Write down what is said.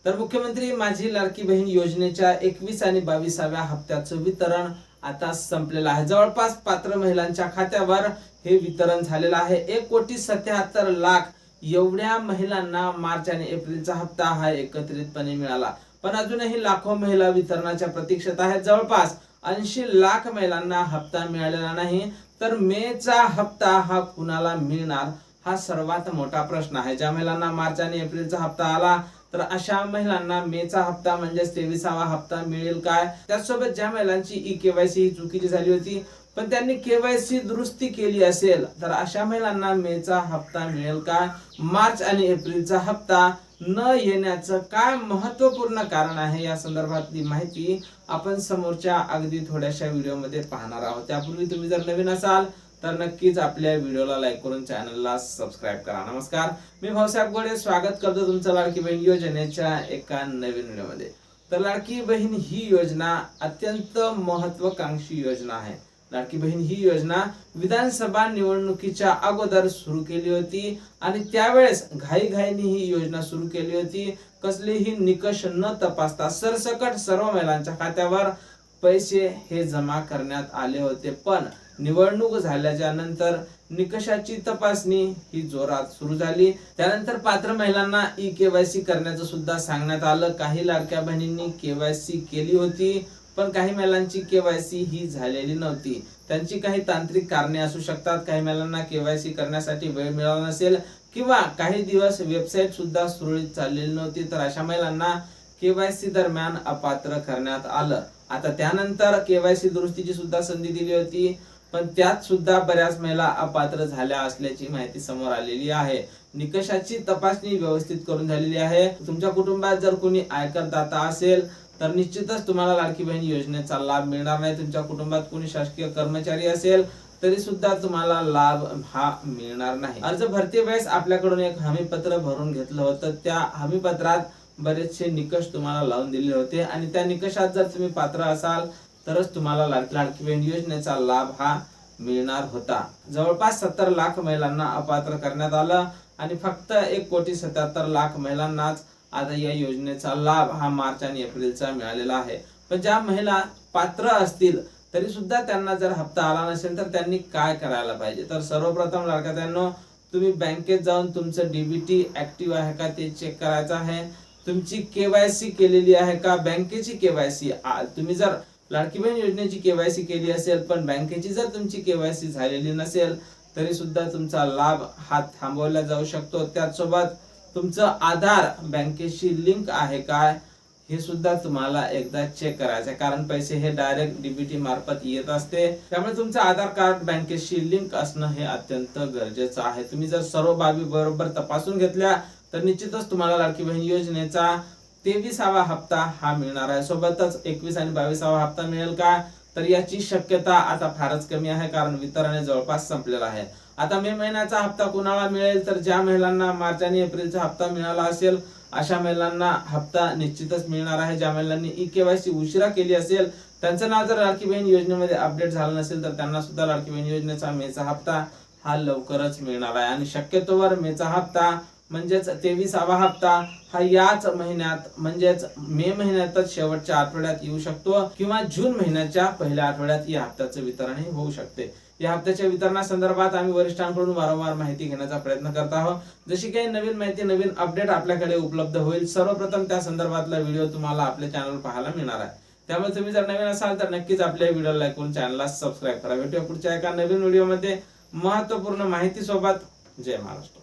तर मुख्यमंत्री माझी लाडकी बहीण योजनेच्या 21 आणि 22व्या हप्त्याचं वितरण आता संपलेलं आहे। जवळपास पात्र महिलांच्या खात्यावर हे वितरण झालेलं आहे। 1,77,00,000 एवढ्या महिलांना मार्च आणि एप्रिलचा हप्ता हा एकत्रितपणे मिळाला। पण अजूनही लाखो महिला वितरणाच्या प्रतीक्षेत आहेत। जवळपास 80 लाख महिलांना हप्ता मिळालेला नाही। तर मेचा हप्ता हा कुणाला मिळणार हा सर्वात मोठा प्रश्न आहे। ज्या महिलांना मार्च आणि एप्रिलचा हप्ता आला तर अशा महिलांना मेचा हप्ता म्हणजे 23वा हप्ता मिळेल काय? त्याचसोबत ज्या महिलांची ई-केवायसी चुकीची झाली होती पण त्यांनी केवायसी दुरुस्ती केली असेल तर अशा महिलांना मेचा हप्ता मिळेल का? मार्च आणि एप्रिलचा हप्ता न येण्याचं काय महत्त्वपूर्ण कारण आहे या संदर्भातली माहिती आपण समोरच्या अगदी थोड्याशा व्हिडिओमध्ये पाहणार आहोत। त्यापूर्वी तुम्ही जर नवीन असाल तर नक्कीच आपल्या व्हिडिओला लाईक करून चॅनलला सबस्क्राइब करा। नमस्कार, मी भाऊसाहेब गोडे स्वागत करतो तुमचं लाडकी बहीण योजनेच्या एका नवीन व्हिडिओमध्ये। तर लाडकी बहीण ही योजना अत्यंत महत्त्वाकांक्षी योजना आहे। लाडकी बहीण ही योजना विधानसभा निवडणुकीच्या अगोदर सुरू केली होती आणि त्यावेळेस घाईघाईने ही योजना सुरू केली होती। कसलेही निकष न तपासता सरसकट सर्व महिलांच्या खात्यावर पैसे हे जमा करण्यात आले होते। पण निवडणूक झाल्याच्या नंतर निकषाची तपासणी ही जोरात सुरू झाली। त्यानंतर पात्र महिलांना ई-केवायसी करण्याचं सुद्धा सांगण्यात आलं। काही लाडक्या बहिणींनी केवायसी केली होती पण काही महिलांची केवायसी ही झालेली नव्हती। त्यांची काही तांत्रिक कारणे असू शकतात। काही महिलांना केवायसी करण्यासाठी वेळ मिळाला नसेल किंवा काही दिवस वेबसाईट सुद्धा सुरळीत चाललेली नव्हती तर अशा महिलांना केवायसी दरम्यान अपात्र करण्यात आलं। आता त्यानंतर केवायसी दुरुस्तीची सुद्धा संधी दिली होती पण त्यात सुद्धा बऱ्याच महिला अपात्र झाल्या असल्याची माहिती समोर आलेली आहे। निकषाची तपासणी व्यवस्थित करून झालेली आहे। तुमच्या कुटुंबात जर कोणी आयकरदाता असेल तर निश्चितच तुम्हाला लाडकी बहीण योजनेचा लाभ मिळणार नाही। तुमच्या कुटुंबात कोणी शासकीय कर्मचारी असेल तरी सुद्धा तुम्हाला लाभ हा मिळणार नाही। अर्ज भरती वेळेस आपल्याकडून एक हमीपत्र भरून घेतलं होतं। त्या हमीपत्रात बरेचसे निकष तुम्हाला लावून दिले होते आणि त्या निकषात जर तुम्ही पात्र असाल तरच तुम्हाला लाडकी बहीण योजनेचा लाभ हा मिळणार होता। जवळपास 70 लाख महिलांना अपात्र करण्यात आलं आणि फक्त 1,77,00,000 महिलांनाच आता या योजनेचा लाभ हा मार्च आणि एप्रिलचा मिळालेला आहे। पण ज्या महिला पात्र असतील तरी सुद्धा त्यांना जर हप्ता आला नसेल तर त्यांनी काय करायला पाहिजे? तर सर्वप्रथम लाडक्यांनो, तुम्ही बँकेत जाऊन तुमचं डीबीटी ऍक्टिव्ह आहे का ते चेक करायचं आहे। तुमची केवायसी केलेली आहे का? बँकेची केवायसी तुम्ही जर लाडकी बहीण योजनेची केवायसी केली असेल पण बँकेची जर तुमची केवायसी झालेली नसेल तरी सुद्धा तुमचा लाभ हा थांबवला जाऊ शकतो। त्याचसोबत तुमचं आधार बँकेशी लिंक आहे काय हे सुद्धा तुम्हाला एकदा चेक करायचं, कारण पैसे हे डायरेक्ट डीबीटी मार्फत येत असते। त्यामुळे तुमचं आधार कार्ड बँकेशी लिंक असणं हे अत्यंत गरजेचं आहे। तुम्ही जर सर्व बाबी बरोबर तपासून घेतल्या तर निश्चितच तुम्हाला लाडकी बहीण योजनेचा 23वा हप्ता हा मिळणार आहे। सोबतच 21 आणि 22वा हप्ता मिळेल का तर याची शक्यता आता फारच कमी आहे, कारण वितरण जवळपास संपलेलं आहे। आता मे महिन्याचा हप्ता कुणाला मिळेल तर ज्या महिलांना मार्च आणि एप्रिलचा हप्ता मिळाला असेल अशा महिलांना हप्ता निश्चितच मिळणार आहे। ज्या महिलांनी ई-केवायसी उशिरा केली असेल त्यांचं नाव जर लाडकी बहीण योजनेमध्ये अपडेट झालं नसेल तर त्यांना सुद्धा लाडकी बहीण योजनेचा मेचा हप्ता हा लवकरच मिळणार आहे। आणि शक्यतोवर मेचा हप्ता म्हणजेच 23वा हप्ता हा याच महिन्यात म्हणजेच मे महिन्यातच शेवटच्या आठवड्यात येऊ शकतो किंवा जून महिन्याच्या पहिल्या आठवड्यात या हप्त्याचं वितरण होऊ शकते। या हप्त्याच्या वितरणासंदर्भात आम्ही वरिष्ठांकडून वारंवार माहिती घेण्याचा प्रयत्न करत आहोत। जशी काही नवीन माहिती नवीन अपडेट आपल्याकडे उपलब्ध होईल सर्वप्रथम त्या संदर्भातला व्हिडिओ तुम्हाला आपल्या चॅनलवर पाहायला मिळणार आहे। त्यामुळे तुम्ही जर नवीन असाल तर नक्कीच आपल्या व्हिडिओला लाईक करून चॅनलला सबस्क्राइब करा। भेटूया पुढच्या एका नवीन व्हिडिओमध्ये महत्त्वपूर्ण माहिती सोबत। जय महाराष्ट्र।